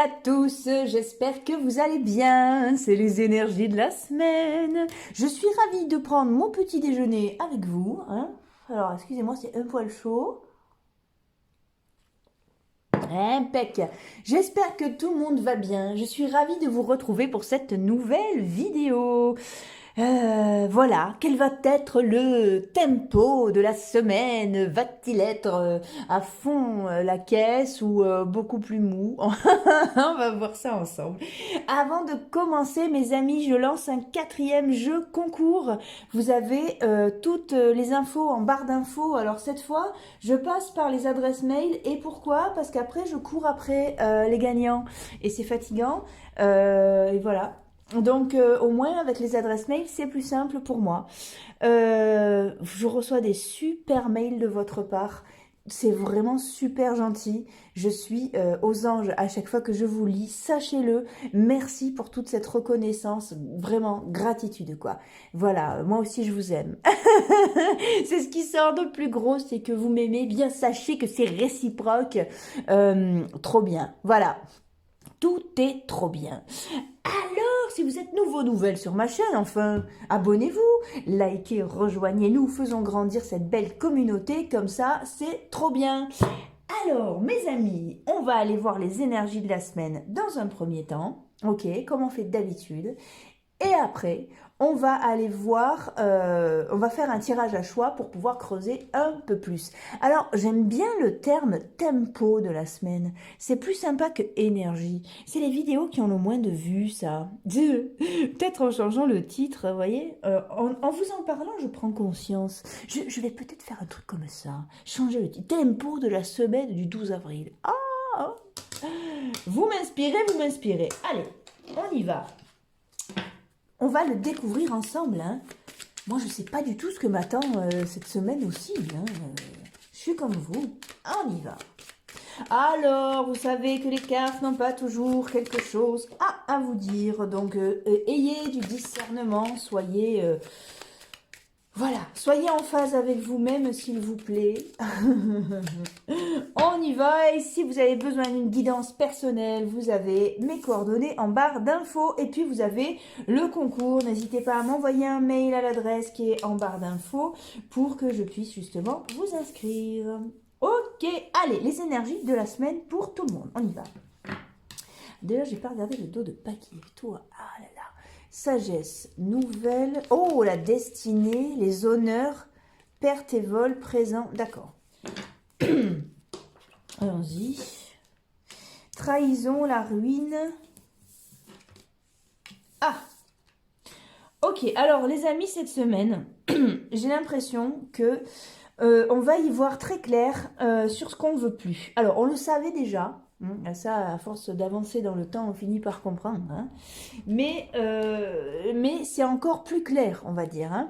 à tous, j'espère que vous allez bien, c'est les énergies de la semaine. Je suis ravie de prendre mon petit déjeuner avec vous. Alors, excusez-moi, c'est un poil chaud. Impec. J'espère que tout le monde va bien. Je suis ravie de vous retrouver pour cette nouvelle vidéo. Voilà, quel va être le tempo de la semaine? Va-t-il être à fond la caisse ou beaucoup plus mou? On va voir ça ensemble. Avant de commencer, mes amis, je lance un 4e jeu concours. Vous avez toutes les infos en barre d'infos. Alors cette fois, je passe par les adresses mail. Et pourquoi? Parce qu'après, je cours après les gagnants. Et c'est fatigant. Et voilà. Donc au moins avec les adresses mail, c'est plus simple pour moi. Je reçois des super mails de votre part. C'est vraiment super gentil. Je suis aux anges à chaque fois que je vous lis. Sachez-le. Merci pour toute cette reconnaissance. Vraiment, gratitude quoi. Voilà, moi aussi je vous aime. C'est ce qui sort de plus gros, c'est que vous m'aimez. Bien sachez que c'est réciproque. Trop bien. Voilà. Tout est trop bien. Alors, si vous êtes nouvelles sur ma chaîne, enfin, abonnez-vous, likez, rejoignez-nous, faisons grandir cette belle communauté, comme ça, c'est trop bien. Alors, mes amis, on va aller voir les énergies de la semaine dans un premier temps, ok, comme on fait d'habitude. Et après, on va aller voir, on va faire un tirage à choix pour pouvoir creuser un peu plus. Alors, j'aime bien le terme tempo de la semaine. C'est plus sympa que énergie. C'est les vidéos qui ont le moins de vues, ça. Peut-être en changeant le titre, vous voyez. En vous en parlant, je prends conscience. Je vais peut-être faire un truc comme ça. Changer le titre. Tempo de la semaine du 12 avril. Ah, vous m'inspirez. Allez, on y va. On va le découvrir ensemble. Moi, je ne sais pas du tout ce que m'attend cette semaine aussi. Je suis comme vous. On y va. Alors, vous savez que les cartes n'ont pas toujours quelque chose à vous dire. Donc, ayez du discernement. Soyez en phase avec vous-même, s'il vous plaît. On y va. Et si vous avez besoin d'une guidance personnelle, vous avez mes coordonnées en barre d'infos. Et puis, vous avez le concours. N'hésitez pas à m'envoyer un mail à l'adresse qui est en barre d'infos pour que je puisse justement vous inscrire. Ok, allez, les énergies de la semaine pour tout le monde. On y va. D'ailleurs, j'ai pas regardé le dos de papier. Toi, ah là là. Sagesse, nouvelle. Oh, la destinée, les honneurs, perte et vol, présent. D'accord. Allons-y. Trahison, la ruine. Ah. Ok, alors les amis, cette semaine, j'ai l'impression que on va y voir très clair sur ce qu'on veut plus. Alors, on le savait déjà. Ça, à force d'avancer dans le temps, on finit par comprendre. Mais c'est encore plus clair, on va dire.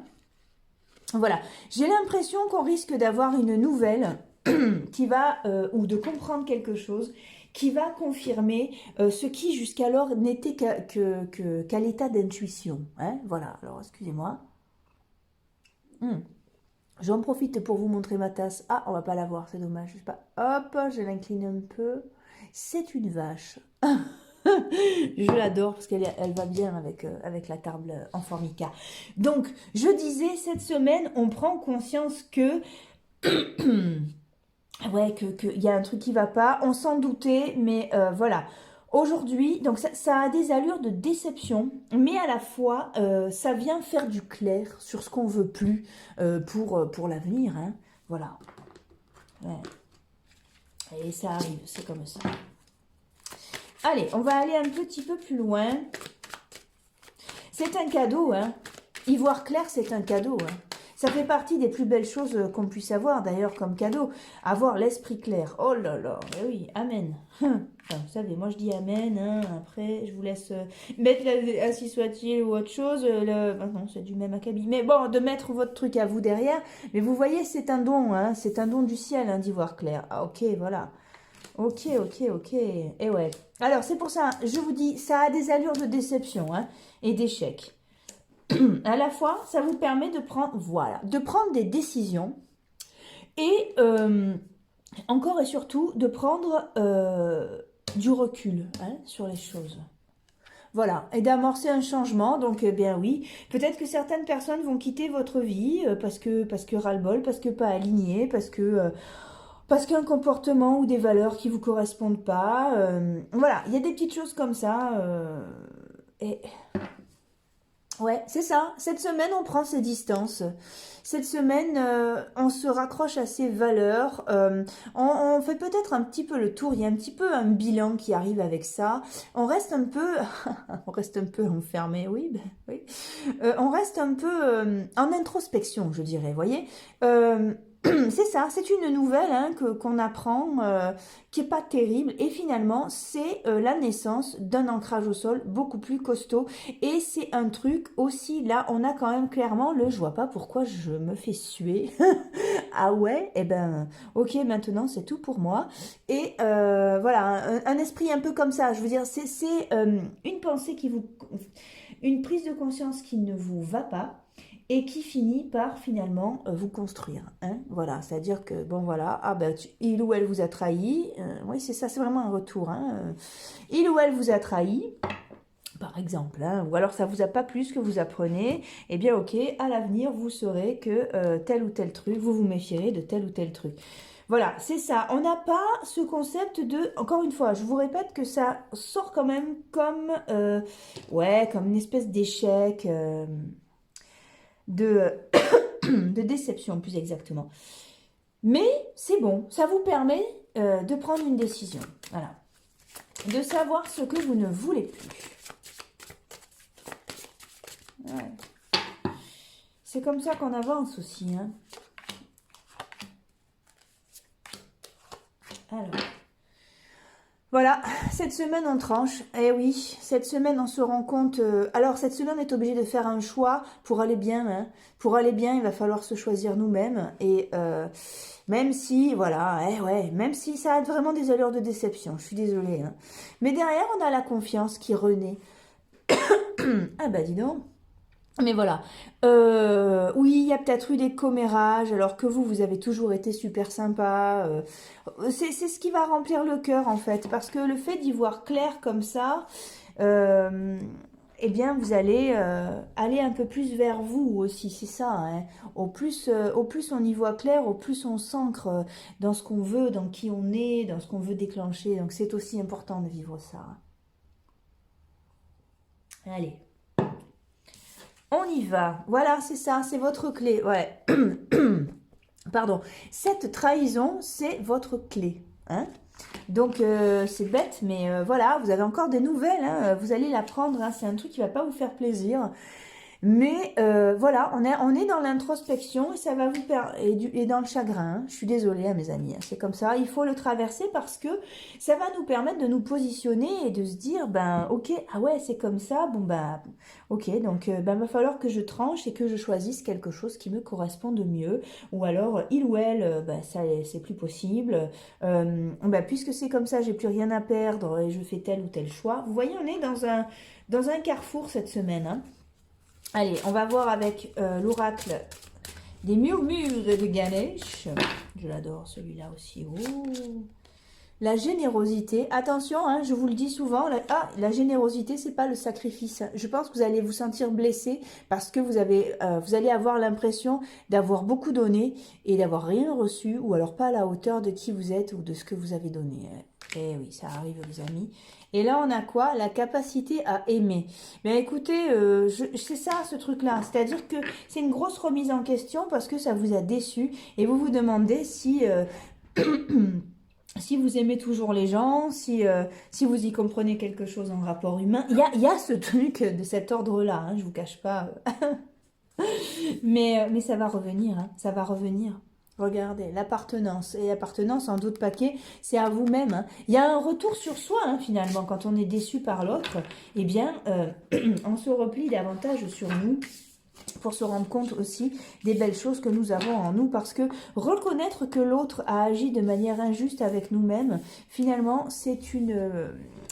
Voilà. J'ai l'impression qu'on risque d'avoir une nouvelle qui va, ou de comprendre quelque chose, qui va confirmer ce qui jusqu'alors n'était qu'à l'état d'intuition. Voilà. Alors, excusez-moi. J'en profite pour vous montrer ma tasse. Ah, on va pas la voir, c'est dommage. Je sais pas. Hop, je l'incline un peu. C'est une vache. Je l'adore parce qu'elle va bien avec la table en formica. Donc, je disais, cette semaine, on prend conscience que ouais, qu'il y a un truc qui va pas. On s'en doutait, mais voilà. Aujourd'hui, donc ça a des allures de déception, mais à la fois, ça vient faire du clair sur ce qu'on veut plus pour l'avenir. Voilà. Ouais. Et ça arrive, c'est comme ça. Allez, on va aller un petit peu plus loin. C'est un cadeau, Y voir clair, c'est un cadeau, Ça fait partie des plus belles choses qu'on puisse avoir, d'ailleurs, comme cadeau. Avoir l'esprit clair. Oh là là, oui, amen. Enfin, vous savez, moi je dis amen, après je vous laisse mettre ainsi soit-il ou autre chose. Non, c'est du même acabit. Mais bon, de mettre votre truc à vous derrière. Mais vous voyez, c'est un don, c'est un don du ciel, d'y voir clair. Ah, ok, voilà. Ok. Et ouais. Alors, c'est pour ça, je vous dis, ça a des allures de déception et d'échec. À la fois, ça vous permet de prendre des décisions et encore et surtout de prendre du recul hein, sur les choses. Voilà, et d'amorcer un changement, donc eh bien oui, peut-être que certaines personnes vont quitter votre vie parce que ras-le-bol, parce que pas aligné, parce qu'un comportement ou des valeurs qui vous correspondent pas. Voilà, il y a des petites choses comme ça. Et ouais, c'est ça. Cette semaine, on prend ses distances. Cette semaine, on se raccroche à ses valeurs. On fait peut-être un petit peu le tour. Il y a un petit peu un bilan qui arrive avec ça. On reste un peu, on reste un peu enfermé. Oui, ben, oui. On reste un peu en introspection, je dirais. Vous voyez. C'est ça, c'est une nouvelle hein, qu'on apprend, qui est pas terrible, et finalement c'est la naissance d'un ancrage au sol beaucoup plus costaud, et c'est un truc aussi, là on a quand même clairement le, je vois pas pourquoi je me fais suer, ah ouais, et ben ok maintenant c'est tout pour moi, et voilà, un esprit un peu comme ça, je veux dire c'est une pensée qui vous, une prise de conscience qui ne vous va pas, et qui finit par finalement vous construire. Hein, voilà, c'est-à-dire que, bon voilà, ah ben, il ou elle vous a trahi, oui c'est ça, c'est vraiment un retour, hein, il ou elle vous a trahi, par exemple, hein, ou alors ça vous a pas plu ce que vous apprenez, eh bien ok, à l'avenir vous saurez que tel ou tel truc, vous vous méfierez de tel ou tel truc. Voilà, c'est ça. On n'a pas ce concept de... Encore une fois, je vous répète que ça sort quand même comme... ouais, comme une espèce d'échec... de, de déception plus exactement. Mais c'est bon, ça vous permet de prendre une décision. Voilà. De savoir ce que vous ne voulez plus. Ouais. C'est comme ça qu'on avance aussi. Hein. Alors. Voilà, cette semaine on tranche, eh oui, cette semaine on se rend compte, alors cette semaine on est obligé de faire un choix pour aller bien, hein. Pour aller bien il va falloir se choisir nous-mêmes, et même si, voilà, ouais, même si ça a vraiment des allures de déception, je suis désolée, hein. Mais derrière on a la confiance qui renaît, ah bah dis donc. Mais voilà, oui, il y a peut-être eu des commérages, alors que vous avez toujours été super sympa. C'est ce qui va remplir le cœur, en fait, parce que le fait d'y voir clair comme ça, eh bien, vous allez aller un peu plus vers vous aussi, c'est ça. Hein. Au plus on y voit clair, au plus on s'ancre dans ce qu'on veut, dans qui on est, dans ce qu'on veut déclencher. Donc, c'est aussi important de vivre ça. Allez. On y va. Voilà, c'est ça, c'est votre clé. Ouais. Pardon. Cette trahison, c'est votre clé. Hein, donc, c'est bête, mais voilà, vous avez encore des nouvelles. Hein, vous allez l'apprendre. Hein, c'est un truc qui va pas vous faire plaisir. Mais voilà, on est dans l'introspection et ça va vous et dans le chagrin. Hein. Je suis désolée, hein, mes amis, hein, c'est comme ça. Il faut le traverser parce que ça va nous permettre de nous positionner et de se dire, ben ok, ah ouais, c'est comme ça. Bon ben ok, donc ben va falloir que je tranche et que je choisisse quelque chose qui me correspond de mieux. Ou alors il ou elle, ben ça c'est plus possible. Ben, puisque c'est comme ça, j'ai plus rien à perdre et je fais tel ou tel choix. Vous voyez, on est dans un carrefour cette semaine. Hein. Allez, on va voir avec l'oracle des murmures de Ganesh. Je l'adore celui-là aussi. Oh. La générosité. Attention, hein, je vous le dis souvent. La générosité, c'est pas le sacrifice. Je pense que vous allez vous sentir blessé parce que vous allez avoir l'impression d'avoir beaucoup donné et d'avoir rien reçu, ou alors pas à la hauteur de qui vous êtes ou de ce que vous avez donné. Eh oui, ça arrive, les amis. Et là, on a quoi? La capacité à aimer. Mais écoutez, c'est ça, ce truc-là. C'est-à-dire que c'est une grosse remise en question parce que ça vous a déçu et vous vous demandez si... si vous aimez toujours les gens, si vous y comprenez quelque chose en rapport humain. Il y a ce truc de cet ordre-là, hein, je vous cache pas. mais ça va revenir, hein, ça va revenir. Regardez, l'appartenance. Et l'appartenance, en d'autres paquets, c'est à vous-même. Hein. Il y a un retour sur soi, hein, finalement. Quand on est déçu par l'autre, eh bien, on se replie davantage sur nous pour se rendre compte aussi des belles choses que nous avons en nous. Parce que reconnaître que l'autre a agi de manière injuste avec nous-mêmes, finalement, c'est une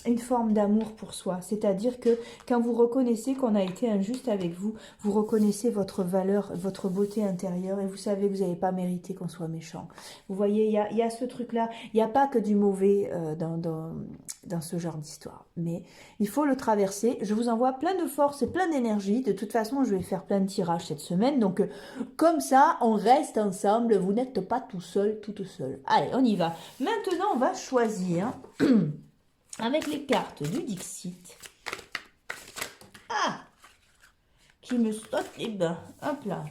une forme d'amour pour soi. C'est-à-dire que quand vous reconnaissez qu'on a été injuste avec vous, vous reconnaissez votre valeur, votre beauté intérieure et vous savez que vous n'avez pas mérité qu'on soit méchant. Vous voyez, il y a ce truc-là. Il n'y a pas que du mauvais dans ce genre d'histoire. Mais il faut le traverser. Je vous envoie plein de force et plein d'énergie. De toute façon, je vais faire plein de tirages cette semaine. Donc, comme ça, on reste ensemble. Vous n'êtes pas tout seul, toute seule. Allez, on y va. Maintenant, on va choisir... avec les cartes du Dixit. Ah, qui me saute les bains. Hop là.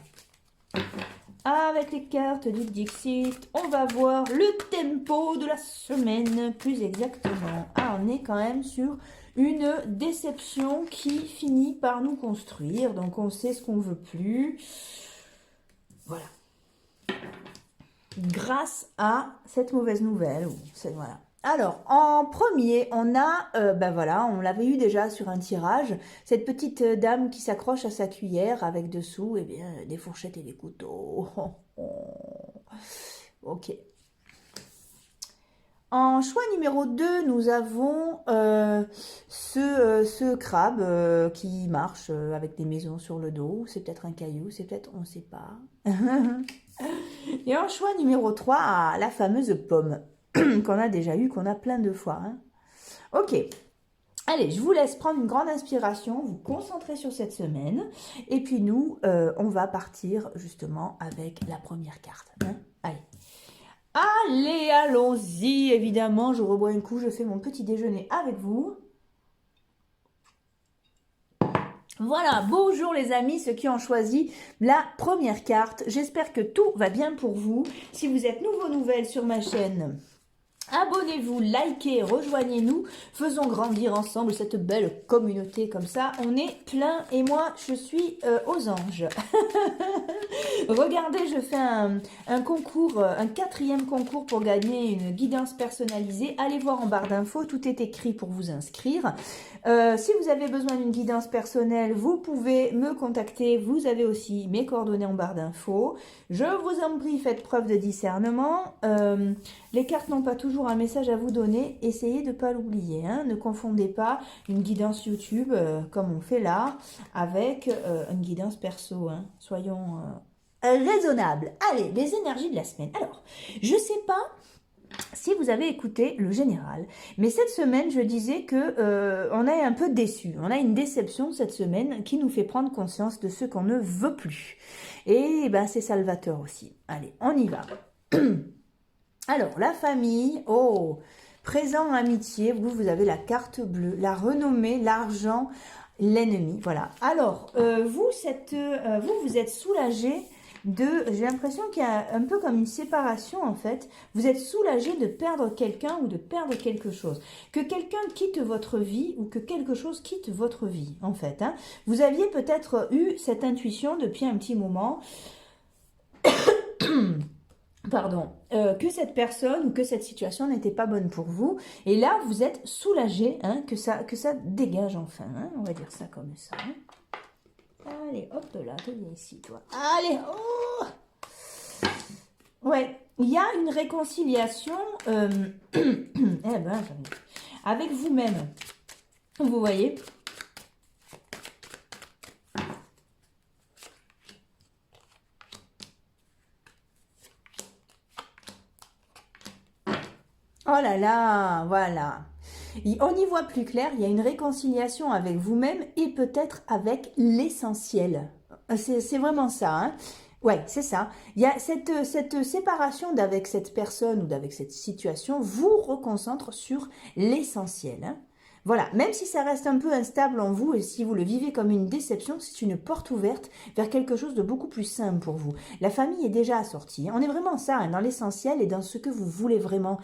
Avec les cartes du Dixit, on va voir le tempo de la semaine, plus exactement. Ah, on est quand même sur une déception qui finit par nous construire. Donc, on sait ce qu'on veut plus. Voilà. Grâce à cette mauvaise nouvelle. Voilà. Alors, en premier, on a, ben voilà, on l'avait eu déjà sur un tirage, cette petite dame qui s'accroche à sa cuillère avec dessous, eh bien, des fourchettes et des couteaux. Ok. En choix numéro 2, nous avons ce crabe qui marche avec des maisons sur le dos. C'est peut-être un caillou, c'est peut-être, on ne sait pas. Et en choix numéro 3, la fameuse pomme. Qu'on a déjà eu, qu'on a plein de fois. Hein. Ok. Allez, je vous laisse prendre une grande inspiration, vous concentrer sur cette semaine. Et puis nous, on va partir justement avec la première carte. Hein. Allez. Allez, allons-y. Évidemment, je rebois un coup, je fais mon petit déjeuner avec vous. Voilà, bonjour les amis, ceux qui ont choisi la première carte. J'espère que tout va bien pour vous. Si vous êtes nouvelles sur ma chaîne... abonnez-vous, likez, rejoignez-nous, faisons grandir ensemble cette belle communauté comme ça. On est plein et moi, je suis aux anges. Regardez, je fais un concours, un 4e concours pour gagner une guidance personnalisée. Allez voir en barre d'infos, tout est écrit pour vous inscrire. Si vous avez besoin d'une guidance personnelle, vous pouvez me contacter. Vous avez aussi mes coordonnées en barre d'infos. Je vous en prie, faites preuve de discernement. Les cartes n'ont pas toujours un message à vous donner. Essayez de ne pas l'oublier. Hein. Ne confondez pas une guidance YouTube, comme on fait là, avec une guidance perso. Hein. Soyons raisonnables. Allez, les énergies de la semaine. Alors, je ne sais pas si vous avez écouté le général, mais cette semaine, je disais que on est un peu déçu. On a une déception cette semaine qui nous fait prendre conscience de ce qu'on ne veut plus. Et ben, c'est salvateur aussi. Allez, on y va. Alors, la famille, oh, présent, amitié, vous avez la carte bleue, la renommée, l'argent, l'ennemi, voilà. Alors, vous êtes soulagé j'ai l'impression qu'il y a un peu comme une séparation en fait. Vous êtes soulagé de perdre quelqu'un ou de perdre quelque chose. Que quelqu'un quitte votre vie ou que quelque chose quitte votre vie en fait. Hein. Vous aviez peut-être eu cette intuition depuis un petit moment. Pardon, que cette personne ou que cette situation n'était pas bonne pour vous. Et là, vous êtes soulagé hein, que ça dégage enfin. Hein, on va dire ça comme ça. Hein. Allez, hop là, viens ici, toi. Allez, oh! Ouais, il y a une réconciliation avec vous-même. Vous voyez? Oh là là, voilà. On y voit plus clair, il y a une réconciliation avec vous-même et peut-être avec l'essentiel. C'est vraiment ça, hein. Ouais, c'est ça. Il y a cette séparation d'avec cette personne ou d'avec cette situation vous reconcentre sur l'essentiel, hein. Voilà, même si ça reste un peu instable en vous et si vous le vivez comme une déception, c'est une porte ouverte vers quelque chose de beaucoup plus simple pour vous. La famille est déjà assortie. On est vraiment ça, hein, dans l'essentiel et dans ce que vous voulez vraiment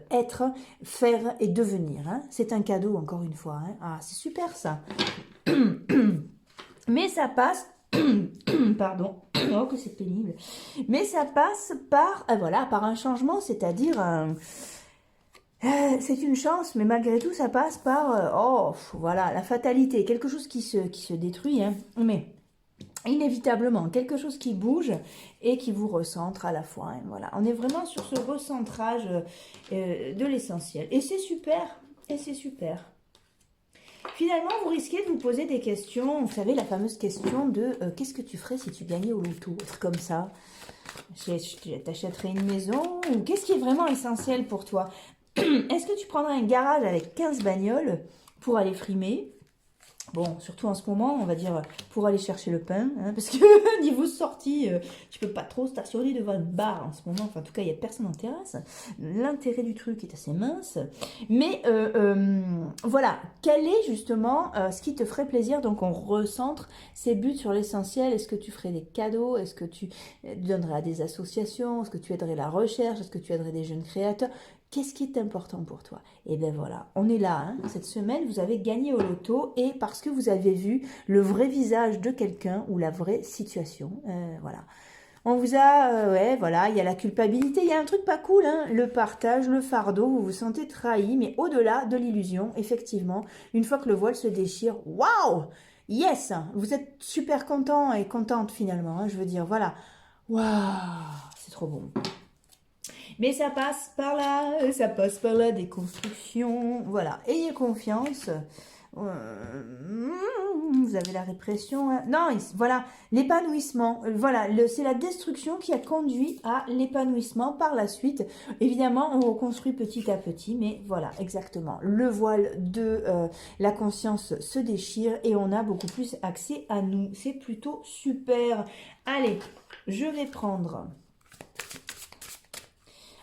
être, faire et devenir. Hein. C'est un cadeau, encore une fois. Hein. Ah, c'est super ça. Mais ça passe... Pardon, oh que c'est pénible. Mais ça passe par, voilà, par un changement, c'est-à-dire... c'est une chance, mais malgré tout, ça passe par, voilà, la fatalité, quelque chose qui se détruit, hein, mais inévitablement, quelque chose qui bouge et qui vous recentre à la fois, hein, voilà. On est vraiment sur ce recentrage de l'essentiel, et c'est super, Et c'est super. Finalement, vous risquez de vous poser des questions. Vous savez, la fameuse question de qu'est-ce que tu ferais si tu gagnais au loto? Un truc comme ça. T'achèterais une maison? Ou qu'est-ce qui est vraiment essentiel pour toi? Est-ce que tu prendrais un garage avec 15 bagnoles pour aller frimer? Bon, surtout en ce moment, on va dire, pour aller chercher le pain, hein, parce que niveau sortie, tu peux pas trop stationner devant une barre en ce moment. Enfin, en tout cas, il n'y a personne en terrasse. L'intérêt du truc est assez mince. Mais voilà, quel est justement ce qui te ferait plaisir? Donc, on recentre ces buts sur l'essentiel. Est-ce que tu ferais des cadeaux? Est-ce que tu donnerais à des associations? Est-ce que tu aiderais la recherche? Est-ce que tu aiderais des jeunes créateurs? Qu'est-ce qui est important pour toi? Et bien voilà, on est là. Hein. Cette semaine, vous avez gagné au loto et parce que vous avez vu le vrai visage de quelqu'un ou la vraie situation. Voilà. On vous a, ouais, voilà, il y a la culpabilité, il y a un truc pas cool, hein, le partage, le fardeau, vous vous sentez trahi, mais au-delà de l'illusion, effectivement, une fois que le voile se déchire, waouh, yes, vous êtes super content et contente finalement, hein, je veux dire, voilà, waouh, c'est trop bon. Mais ça passe par la déconstruction. Voilà, ayez confiance. Vous avez la répression. Hein. Non, voilà, l'épanouissement. Voilà, c'est la destruction qui a conduit à l'épanouissement par la suite. Évidemment, on reconstruit petit à petit, mais voilà, exactement. Le voile de la conscience se déchire et on a beaucoup plus accès à nous. C'est plutôt super. Allez, je vais prendre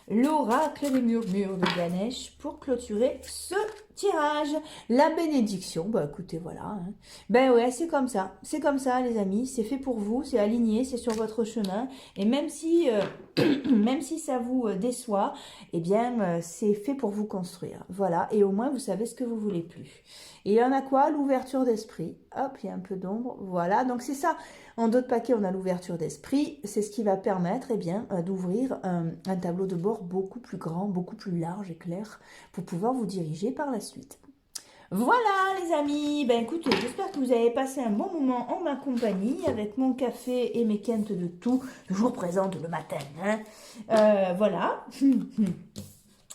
l'oracle des murmures de Ganesh pour clôturer ce tirage. La bénédiction, bah écoutez, voilà. Hein. Ben ouais, c'est comme ça les amis, c'est fait pour vous, c'est aligné, c'est sur votre chemin. Et même si, même si ça vous déçoit, eh bien, c'est fait pour vous construire. Voilà, et au moins, vous savez ce que vous voulez plus. Et il y en a quoi? L'ouverture d'esprit. Hop, il y a un peu d'ombre. Voilà, donc c'est ça. En d'autres paquets, on a l'ouverture d'esprit. C'est ce qui va permettre eh bien, d'ouvrir un tableau de bord beaucoup plus grand, beaucoup plus large et clair pour pouvoir vous diriger par la suite. Voilà les amis, ben écoutez, j'espère que vous avez passé un bon moment en ma compagnie avec mon café et mes quintes de tout, toujours présentes le matin. Hein. Voilà.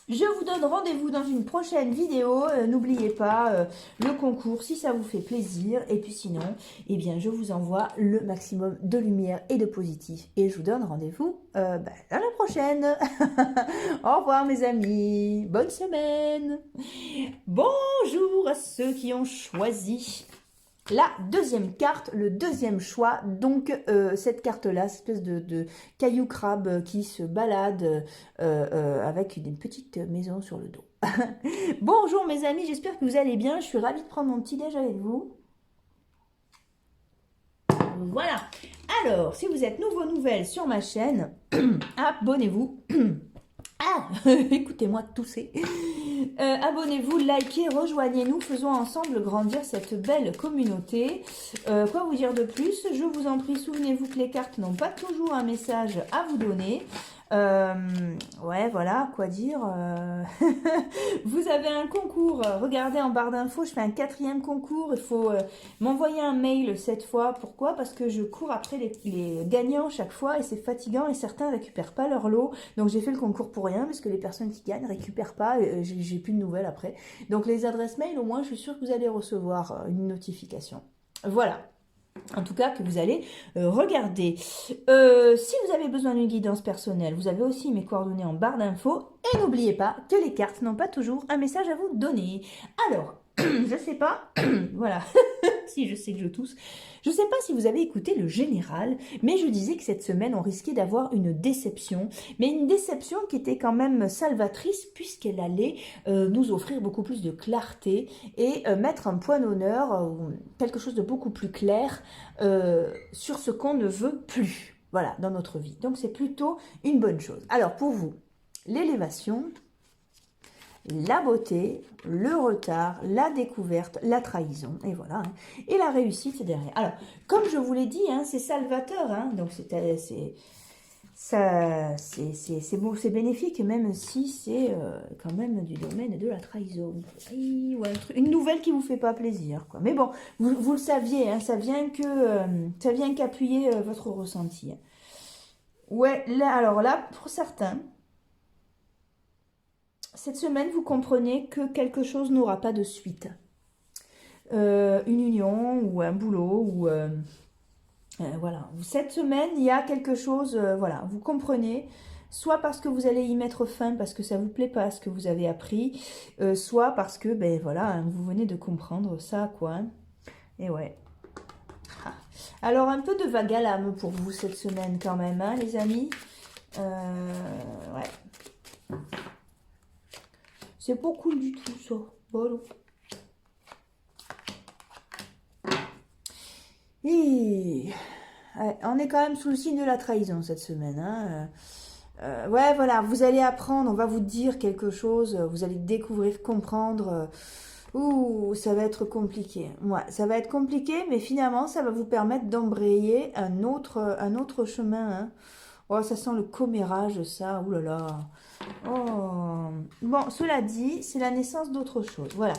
Je vous donne rendez-vous dans une prochaine vidéo. N'oubliez pas le concours si ça vous fait plaisir. Et puis sinon, eh bien, je vous envoie le maximum de lumière et de positif. Et je vous donne rendez-vous à la prochaine. Au revoir mes amis. Bonne semaine. Bonjour à ceux qui ont choisi la deuxième carte, le deuxième choix, donc cette carte-là, cette espèce de caillou crabe qui se balade avec une petite maison sur le dos. Bonjour mes amis, j'espère que vous allez bien, je suis ravie de prendre mon petit déj avec vous. Voilà, alors si vous êtes nouveau nouvelle sur ma chaîne, abonnez-vous. Ah, écoutez-moi tousser. Abonnez-vous, likez, rejoignez-nous, faisons ensemble grandir cette belle communauté. Quoi vous dire de plus? Je vous en prie, souvenez-vous que les cartes n'ont pas toujours un message à vous donner. Ouais, voilà, quoi dire. Vous avez un concours, regardez en barre d'infos, je fais un 4e concours. Il faut m'envoyer un mail cette fois. Pourquoi? Parce que je cours après les gagnants chaque fois et c'est fatigant et certains ne récupèrent pas leur lot. Donc j'ai fait le concours pour rien parce que les personnes qui gagnent ne récupèrent pas et j'ai plus de nouvelles après. Donc les adresses mail, au moins, je suis sûre que vous allez recevoir une notification. Voilà. En tout cas, que vous allez regarder. Si vous avez besoin d'une guidance personnelle, vous avez aussi mes coordonnées en barre d'infos. Et n'oubliez pas que les cartes n'ont pas toujours un message à vous donner. Alors, je sais pas, voilà, si je sais que je tousse. Je sais pas si vous avez écouté le général, mais je disais que cette semaine, on risquait d'avoir une déception. Mais une déception qui était quand même salvatrice, puisqu'elle allait nous offrir beaucoup plus de clarté et mettre un point d'honneur, quelque chose de beaucoup plus clair sur ce qu'on ne veut plus, voilà, dans notre vie. Donc c'est plutôt une bonne chose. Alors pour vous, l'élévation, la beauté, le retard, la découverte, la trahison, et voilà. Hein. Et la réussite derrière. Alors, comme je vous l'ai dit, hein, c'est salvateur, hein, donc c'est bon, c'est bénéfique, même si c'est quand même du domaine de la trahison. Ou une nouvelle qui vous fait pas plaisir, quoi. Mais bon, vous le saviez, hein, ça vient qu'appuyer votre ressenti. Ouais, là, alors là, pour certains, cette semaine, vous comprenez que quelque chose n'aura pas de suite. Une union ou un boulot ou voilà. Cette semaine, il y a quelque chose, voilà, vous comprenez, soit parce que vous allez y mettre fin, parce que ça vous plaît pas ce que vous avez appris, soit parce que, ben voilà, hein, vous venez de comprendre ça, quoi. Hein. Et ouais. Ah. Alors, un peu de vague à l'âme pour vous cette semaine quand même, hein, les amis. Ouais. C'est pas cool du tout, ça. Bon. Et... ouais, on est quand même sous le signe de la trahison cette semaine. Hein. Ouais, voilà, vous allez apprendre, on va vous dire quelque chose, vous allez découvrir, comprendre. Ouh, ça va être compliqué. Ouais, ça va être compliqué, mais finalement, ça va vous permettre d'embrayer un autre chemin. Hein. Oh, ça sent le commérage, ça. Ouh là là. Oh. Bon, cela dit, c'est la naissance d'autre chose. Voilà.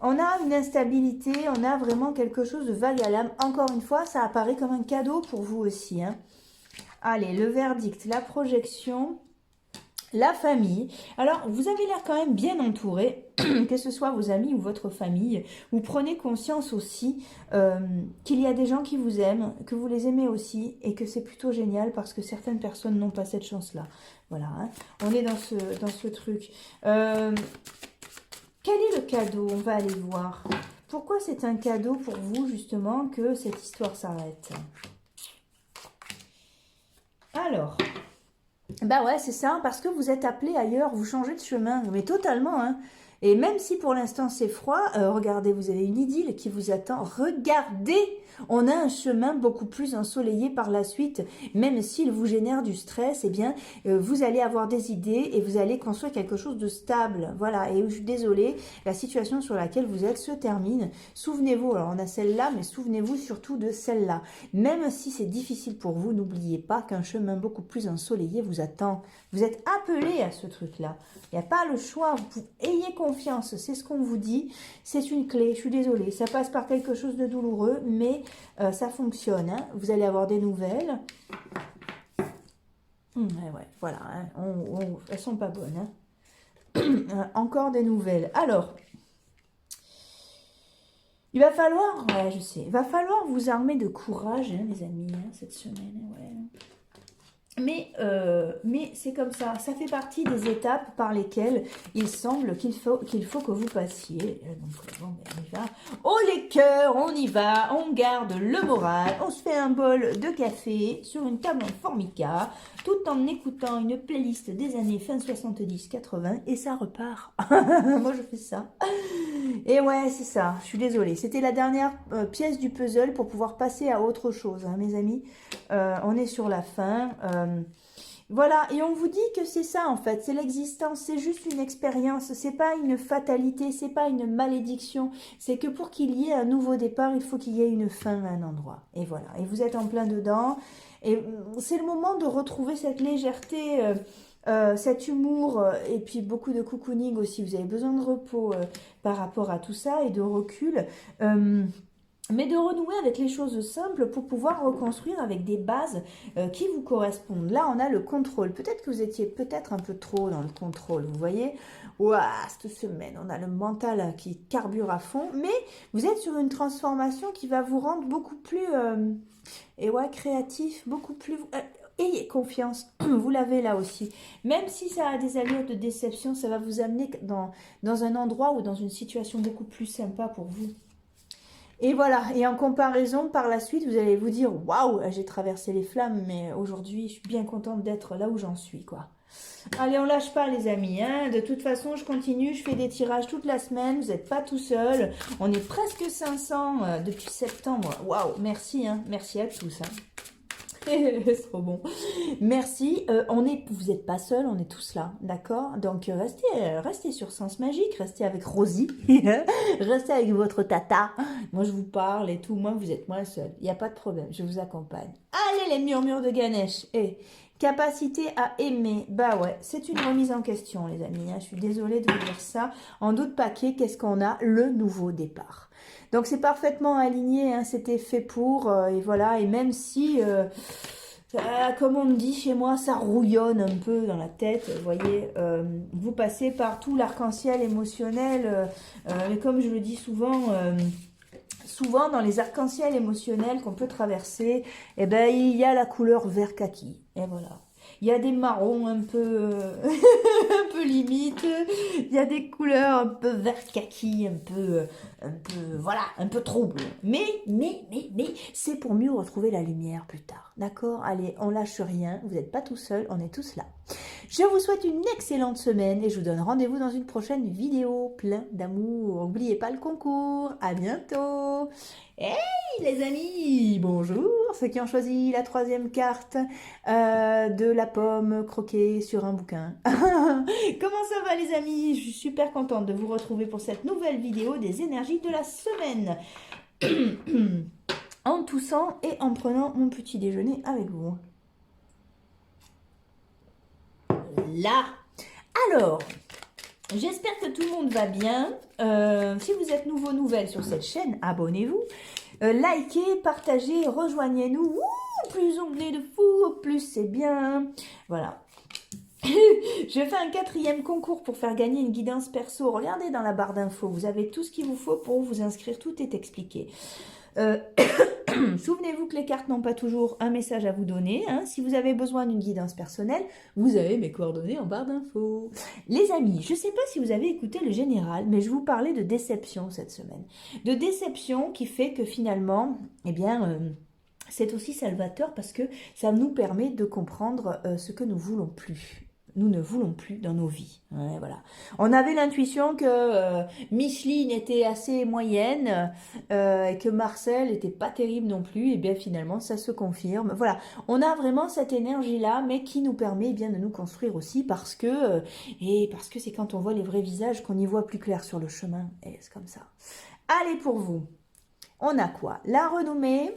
On a une instabilité, on a vraiment quelque chose de vague à l'âme. Encore une fois, ça apparaît comme un cadeau pour vous aussi. Hein. Allez, le verdict, la projection, la famille. Alors, vous avez l'air quand même bien entouré, que ce soit vos amis ou votre famille. Vous prenez conscience aussi qu'il y a des gens qui vous aiment, que vous les aimez aussi, et que c'est plutôt génial parce que certaines personnes n'ont pas cette chance-là. Voilà, hein. On est dans ce truc. Quel est le cadeau? On va aller voir. Pourquoi c'est un cadeau pour vous, justement, que cette histoire s'arrête? Alors, bah ouais, c'est ça, parce que vous êtes appelé ailleurs, vous changez de chemin, mais totalement, hein. Et même si pour l'instant c'est froid, regardez, vous avez une idylle qui vous attend. Regardez, on a un chemin beaucoup plus ensoleillé par la suite. Même s'il vous génère du stress, eh bien, vous allez avoir des idées et vous allez construire quelque chose de stable. Voilà, et je suis désolée, la situation sur laquelle vous êtes se termine. Souvenez-vous, alors on a celle-là, mais souvenez-vous surtout de celle-là. Même si c'est difficile pour vous, n'oubliez pas qu'un chemin beaucoup plus ensoleillé vous attend. Vous êtes appelé à ce truc-là. Il n'y a pas le choix. Ayez confiance. C'est ce qu'on vous dit. C'est une clé. Je suis désolée. Ça passe par quelque chose de douloureux, mais ça fonctionne. Hein. Vous allez avoir des nouvelles. Ouais, voilà. Hein. Elles ne sont pas bonnes. Hein. Encore des nouvelles. Alors, il va falloir... Ouais, je sais. Il va falloir vous armer de courage, hein, les amis, hein, cette semaine. Ouais. Mais c'est comme ça fait partie des étapes par lesquelles il semble qu'il faut que vous passiez. Donc, bon, ben, on y va. Oh les cœurs, on y va, on garde le moral, on se fait un bol de café sur une table en formica, tout en écoutant une playlist des années fin 70-80 et ça repart. Moi je fais ça. Et ouais, c'est ça, je suis désolée. C'était la dernière pièce du puzzle pour pouvoir passer à autre chose, hein, mes amis. On est sur la fin. Voilà, et on vous dit que c'est ça en fait, c'est l'existence, c'est juste une expérience, c'est pas une fatalité, c'est pas une malédiction, c'est que pour qu'il y ait un nouveau départ, il faut qu'il y ait une fin à un endroit. Et voilà, et vous êtes en plein dedans, et c'est le moment de retrouver cette légèreté, cet humour, et puis beaucoup de cocooning aussi, vous avez besoin de repos par rapport à tout ça, et de recul. Mais de renouer avec les choses simples pour pouvoir reconstruire avec des bases qui vous correspondent. Là, on a le contrôle. Peut-être que vous étiez peut-être un peu trop dans le contrôle, vous voyez. Ouah, cette semaine, on a le mental qui carbure à fond. Mais vous êtes sur une transformation qui va vous rendre beaucoup plus et ouais, créatif, beaucoup plus... ayez confiance, vous l'avez là aussi. Même si ça a des allures de déception, ça va vous amener dans un endroit ou dans une situation beaucoup plus sympa pour vous. Et voilà, et en comparaison, par la suite, vous allez vous dire, waouh, j'ai traversé les flammes, mais aujourd'hui, je suis bien contente d'être là où j'en suis, quoi. Allez, on lâche pas, les amis, hein. De toute façon, je continue, je fais des tirages toute la semaine, vous n'êtes pas tout seul. On est presque 500 depuis septembre. Waouh, merci, hein. Merci à tous, hein. C'est trop bon. Merci. Vous n'êtes pas seul, on est tous là, d'accord? Donc restez sur Sens Magique, restez avec Rosie, restez avec votre tata. Moi je vous parle et tout, moi vous êtes moins seul. Il n'y a pas de problème, je vous accompagne. Allez les murmures de Ganesh. Capacité à aimer, bah ouais, c'est une remise en question les amis, hein. Je suis désolée de vous dire ça. En d'autres paquets, qu'est-ce qu'on a? Le nouveau départ. Donc c'est parfaitement aligné, hein. C'était fait pour, et voilà, et même si Comme on me dit chez moi, ça rouillonne un peu dans la tête, vous voyez, vous passez par tout l'arc-en-ciel émotionnel, mais comme je le dis souvent, souvent dans les arcs-en-ciel émotionnels qu'on peut traverser, eh ben, il y a la couleur vert kaki, et voilà. Il y a des marrons un peu, un peu limite, il y a des couleurs un peu vert kaki, voilà, un peu trouble. Mais, c'est pour mieux retrouver la lumière plus tard, d'accord? Allez, on lâche rien, vous n'êtes pas tout seul, on est tous là. Je vous souhaite une excellente semaine et je vous donne rendez-vous dans une prochaine vidéo plein d'amour. N'oubliez pas le concours, à bientôt. Hey les amis, bonjour, ceux qui ont choisi la 3e carte de la pomme croquée sur un bouquin. Comment ça va les amis? Je suis super contente de vous retrouver pour cette nouvelle vidéo des énergies de la semaine. En toussant et en prenant mon petit déjeuner avec vous. Là. Alors, j'espère que tout le monde va bien. Si vous êtes nouvelle sur cette chaîne, abonnez-vous. Likez, partagez, rejoignez-nous. Plus on est de fou, plus c'est bien. Voilà. Je fais un 4e concours pour faire gagner une guidance perso. Regardez dans la barre d'infos, vous avez tout ce qu'il vous faut pour vous inscrire. Tout est expliqué. Souvenez-vous que les cartes n'ont pas toujours un message à vous donner. Hein. Si vous avez besoin d'une guidance personnelle, vous avez mes coordonnées en barre d'infos. Les amis, je ne sais pas si vous avez écouté le général, mais je vous parlais de déception cette semaine. De déception qui fait que finalement, eh bien, c'est aussi salvateur parce que ça nous permet de comprendre ce que nous voulons plus. Nous ne voulons plus dans nos vies. Ouais, voilà. On avait l'intuition que Micheline était assez moyenne et que Marcel n'était pas terrible non plus. Et bien finalement, ça se confirme. Voilà. On a vraiment cette énergie-là, mais qui nous permet bien de nous construire aussi parce que c'est quand on voit les vrais visages qu'on y voit plus clair sur le chemin. Et c'est comme ça. Allez pour vous. On a quoi? La renommée,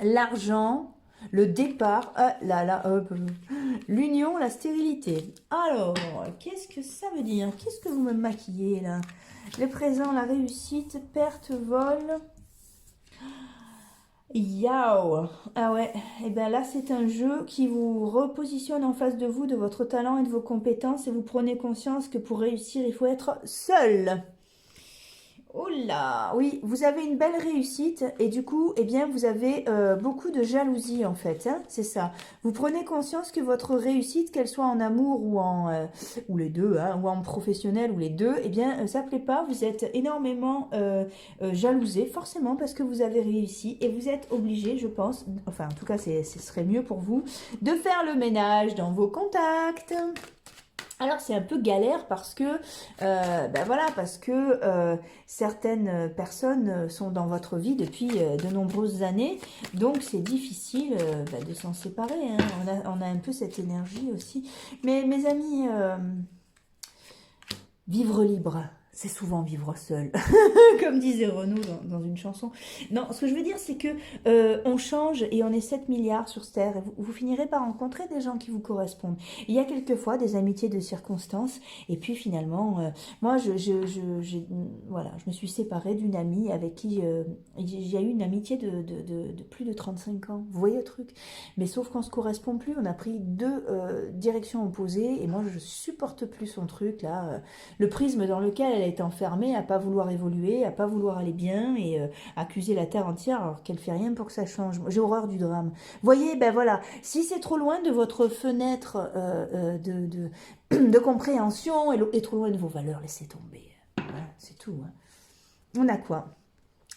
l'argent, le départ, l'union, la stérilité. Alors, qu'est-ce que ça veut dire? Qu'est-ce que vous me maquillez là? Le présent, la réussite, perte, vol. Yao. Ah ouais, et bien là c'est un jeu qui vous repositionne en face de vous, de votre talent et de vos compétences, et vous prenez conscience que pour réussir, il faut être seul. Oh là, oui, vous avez une belle réussite et du coup, eh bien, vous avez beaucoup de jalousie en fait, hein, c'est ça. Vous prenez conscience que votre réussite, qu'elle soit en amour ou les deux, hein, ou en professionnel ou les deux, eh bien, ça plaît pas. Vous êtes énormément jalousé, forcément parce que vous avez réussi et vous êtes obligé, je pense, enfin, en tout cas, ce serait mieux pour vous, de faire le ménage dans vos contacts. Alors c'est un peu galère parce que, certaines personnes sont dans votre vie depuis de nombreuses années, donc c'est difficile de s'en séparer, hein. On a un peu cette énergie aussi. Mais mes amis, vivre libre, c'est souvent vivre seul, comme disait Renaud dans une chanson. Non, ce que je veux dire, c'est que on change et on est 7 milliards sur cette terre. Et vous finirez par rencontrer des gens qui vous correspondent. Il y a quelquefois des amitiés de circonstances. Et puis finalement, moi, voilà, je me suis séparée d'une amie avec qui j'ai eu une amitié de plus de 35 ans. Vous voyez le truc? Mais sauf qu'on ne se correspond plus. On a pris deux directions opposées. Et moi, je supporte plus son truc, là. Le prisme dans lequel elle est enfermée, à pas vouloir évoluer, à pas vouloir aller bien et accuser la terre entière alors qu'elle fait rien pour que ça change. J'ai horreur du drame. Voyez, ben voilà, si c'est trop loin de votre fenêtre de compréhension et trop loin de vos valeurs, laissez tomber. Voilà, c'est tout. Hein. On a quoi?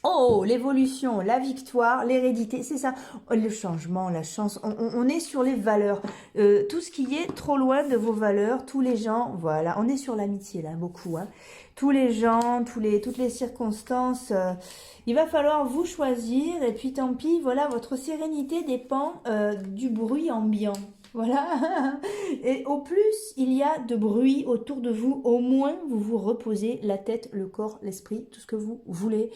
Oh, l'évolution, la victoire, l'hérédité, c'est ça. Oh, le changement, la chance, on est sur les valeurs. Tout ce qui est trop loin de vos valeurs, tous les gens, voilà, on est sur l'amitié là, beaucoup. Hein. Tous les gens, toutes les circonstances, il va falloir vous choisir et puis tant pis, voilà, votre sérénité dépend du bruit ambiant. Voilà. Et au plus il y a de bruit autour de vous, au moins vous vous reposez la tête, le corps, l'esprit, tout ce que vous voulez.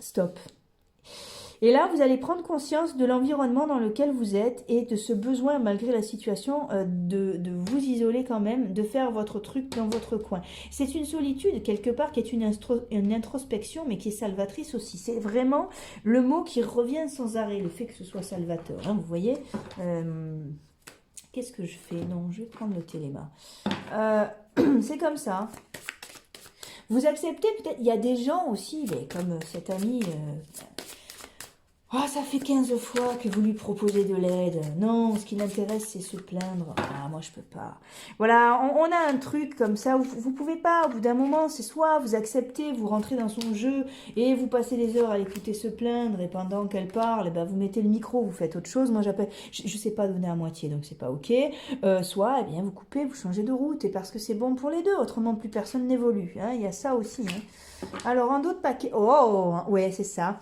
Stop. Et là, vous allez prendre conscience de l'environnement dans lequel vous êtes et de ce besoin, malgré la situation, de vous isoler quand même, de faire votre truc dans votre coin. C'est une solitude, quelque part, qui est une introspection, mais qui est salvatrice aussi. C'est vraiment le mot qui revient sans arrêt, le fait que ce soit salvateur. Hein, vous voyez qu'est-ce que je fais? Non, je vais prendre le téléma. C'est comme ça. Vous acceptez peut-être, il y a des gens aussi, mais comme cet ami, oh, ça fait 15 fois que vous lui proposez de l'aide. Non, ce qui l'intéresse, c'est se plaindre. Ah, moi, je peux pas. Voilà, on a un truc comme ça où vous pouvez pas, au bout d'un moment, c'est soit vous acceptez, vous rentrez dans son jeu et vous passez des heures à l'écouter se plaindre et pendant qu'elle parle, eh ben, vous mettez le micro, vous faites autre chose. Moi, j'appelle, je sais pas donner à moitié, donc c'est pas ok. Soit, eh bien, vous coupez, vous changez de route et parce que c'est bon pour les deux, autrement, plus personne n'évolue. Hein. Il y a ça aussi. Hein. Alors, en d'autres paquets, oh, ouais, c'est ça.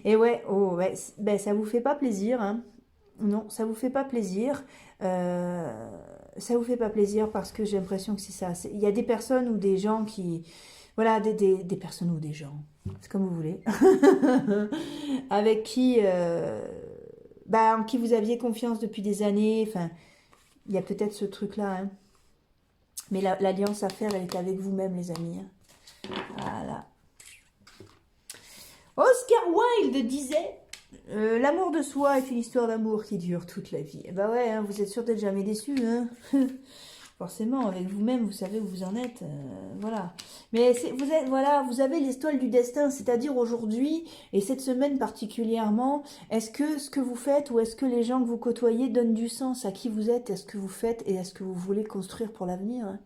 Et ouais, oh, ouais, ben, ça vous fait pas plaisir, hein. Non, ça vous fait pas plaisir. Ça vous fait pas plaisir parce que j'ai l'impression que c'est ça. Il y a des personnes ou des gens qui... Voilà, des personnes ou des gens, c'est comme vous voulez, avec qui, en qui vous aviez confiance depuis des années. Enfin, il y a peut-être ce truc-là, hein. Mais l'alliance à faire, elle est avec vous-même, les amis. Hein. Voilà. Oscar Wilde disait l'amour de soi est une histoire d'amour qui dure toute la vie. Et bah ouais, hein, vous êtes sûr d'être jamais déçu. Hein. Forcément, avec vous-même, vous savez où vous en êtes. Voilà. Mais vous avez l'étoile du destin, c'est-à-dire aujourd'hui, et cette semaine particulièrement, est-ce que ce que vous faites ou est-ce que les gens que vous côtoyez donnent du sens à qui vous êtes, à ce que vous faites et à ce que vous voulez construire pour l'avenir, hein.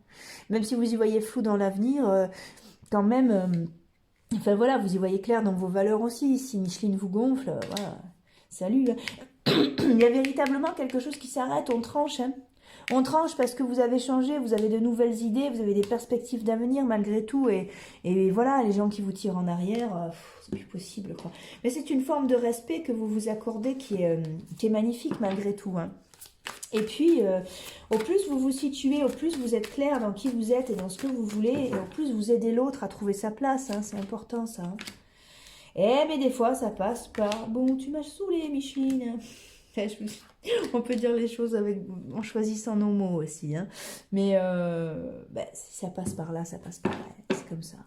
Même si vous y voyez flou dans l'avenir, quand même... Enfin voilà, vous y voyez clair dans vos valeurs aussi. Si Micheline vous gonfle, voilà, salut. Il y a véritablement quelque chose qui s'arrête, on tranche. Hein. On tranche parce que vous avez changé, vous avez de nouvelles idées, vous avez des perspectives d'avenir malgré tout. Et voilà, les gens qui vous tirent en arrière, c'est plus possible, quoi. Mais c'est une forme de respect que vous vous accordez qui est magnifique malgré tout. Hein. Et puis, au plus vous vous situez, au plus vous êtes clair dans qui vous êtes et dans ce que vous voulez, et au plus vous aidez l'autre à trouver sa place, hein, c'est important ça. Hein. Mais des fois, ça passe par « Bon, tu m'as saoulé, Micheline !» On peut dire les choses en choisissant nos mots aussi. Hein. Mais si ça passe par là, ça passe par là. C'est comme ça.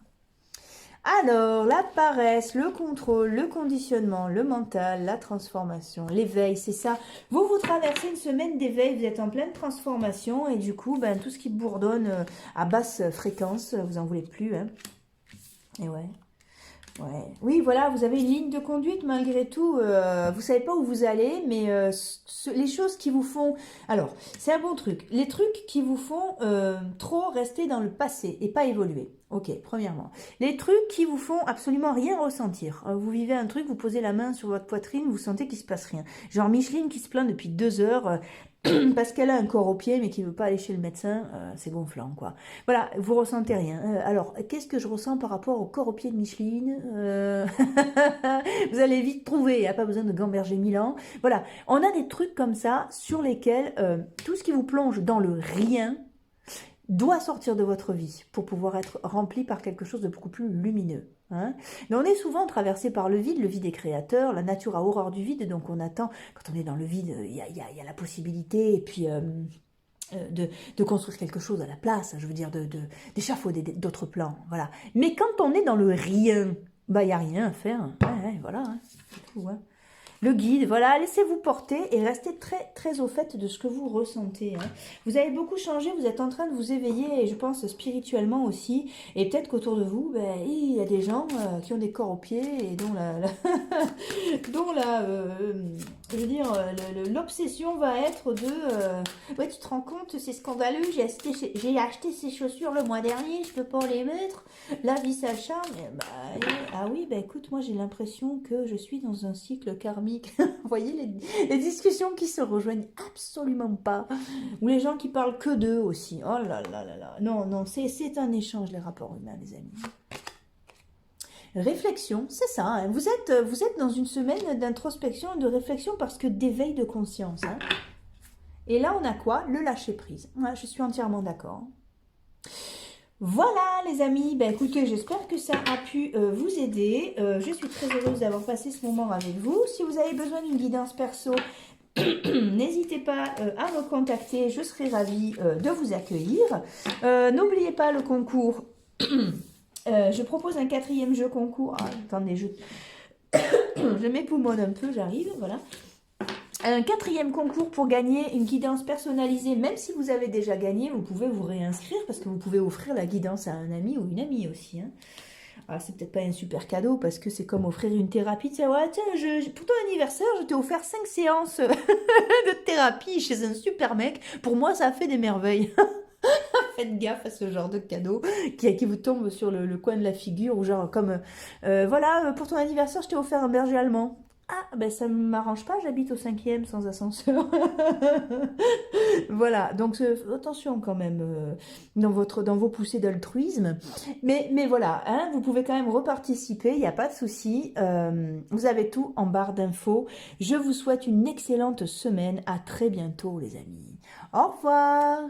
Alors, la paresse, le contrôle, le conditionnement, le mental, la transformation, l'éveil, c'est ça. Vous traversez une semaine d'éveil, vous êtes en pleine transformation et du coup, tout ce qui bourdonne à basse fréquence, vous en voulez plus. Hein. Et ouais. Ouais. Oui, voilà, vous avez une ligne de conduite malgré tout. Vous savez pas où vous allez, mais les choses qui vous font... Alors, c'est un bon truc. Les trucs qui vous font trop rester dans le passé et pas évoluer. Ok, premièrement. Les trucs qui vous font absolument rien ressentir. Vous vivez un truc, vous posez la main sur votre poitrine, vous sentez qu'il se passe rien. Genre Micheline qui se plaint depuis 2 heures... parce qu'elle a un corps au pied mais qui ne veut pas aller chez le médecin, c'est gonflant quoi. Voilà, vous ressentez rien. Alors, qu'est-ce que je ressens par rapport au corps au pied de Micheline Vous allez vite trouver, il n'y a pas besoin de gamberger 1000 ans. Voilà, on a des trucs comme ça sur lesquels tout ce qui vous plonge dans le rien doit sortir de votre vie pour pouvoir être rempli par quelque chose de beaucoup plus lumineux. Hein. Mais on est souvent traversé par le vide est créateur, la nature a horreur du vide, donc on attend, quand on est dans le vide, il y a la possibilité, et puis de construire quelque chose à la place, je veux dire, d'échafauder d'autres plans, voilà. Mais quand on est dans le rien, il n'y a rien à faire, ouais, voilà, hein, c'est tout, hein. Le guide, voilà, laissez-vous porter et restez très, très au fait de ce que vous ressentez. Hein. Vous avez beaucoup changé, vous êtes en train de vous éveiller, et je pense spirituellement aussi. Et peut-être qu'autour de vous, il y a des gens qui ont des corps aux pieds et dont je veux dire, l'obsession va être de... ouais, tu te rends compte, c'est scandaleux, j'ai acheté ces chaussures le mois dernier, je peux pas les mettre. La vie s'acharne. Ah oui, écoute, moi j'ai l'impression que je suis dans un cycle karmique. Vous voyez les discussions qui se rejoignent absolument pas. Ou les gens qui parlent que d'eux aussi. Oh là là là là. Non, c'est un échange, les rapports humains, les amis. Réflexion, c'est ça. Hein. Vous êtes dans une semaine d'introspection et de réflexion parce que d'éveil de conscience. Hein. Et là, on a quoi? Le lâcher prise. Ouais, je suis entièrement d'accord. Voilà les amis, ben écoutez, j'espère que ça a pu vous aider. Je suis très heureuse d'avoir passé ce moment avec vous. Si vous avez besoin d'une guidance perso, n'hésitez pas à me contacter, je serai ravie de vous accueillir. N'oubliez pas le concours. Je propose un 4e jeu concours. Ah, attendez, je m'époumonne un peu, j'arrive, voilà. Un 4e concours pour gagner une guidance personnalisée. Même si vous avez déjà gagné, vous pouvez vous réinscrire parce que vous pouvez offrir la guidance à un ami ou une amie aussi. Hein. Alors, c'est peut-être pas un super cadeau parce que c'est comme offrir une thérapie. Tu ouais, tiens, pour ton anniversaire, je t'ai offert 5 séances de thérapie chez un super mec. Pour moi, ça a fait des merveilles. Faites gaffe à ce genre de cadeau qui vous tombe sur le coin de la figure ou genre comme voilà, pour ton anniversaire, je t'ai offert un berger allemand. Ah, ben ça ne m'arrange pas, j'habite au 5e sans ascenseur. Voilà, donc attention quand même dans vos poussées d'altruisme. Mais voilà, hein, vous pouvez quand même reparticiper, il n'y a pas de souci. Vous avez tout en barre d'infos. Je vous souhaite une excellente semaine. À très bientôt les amis. Au revoir.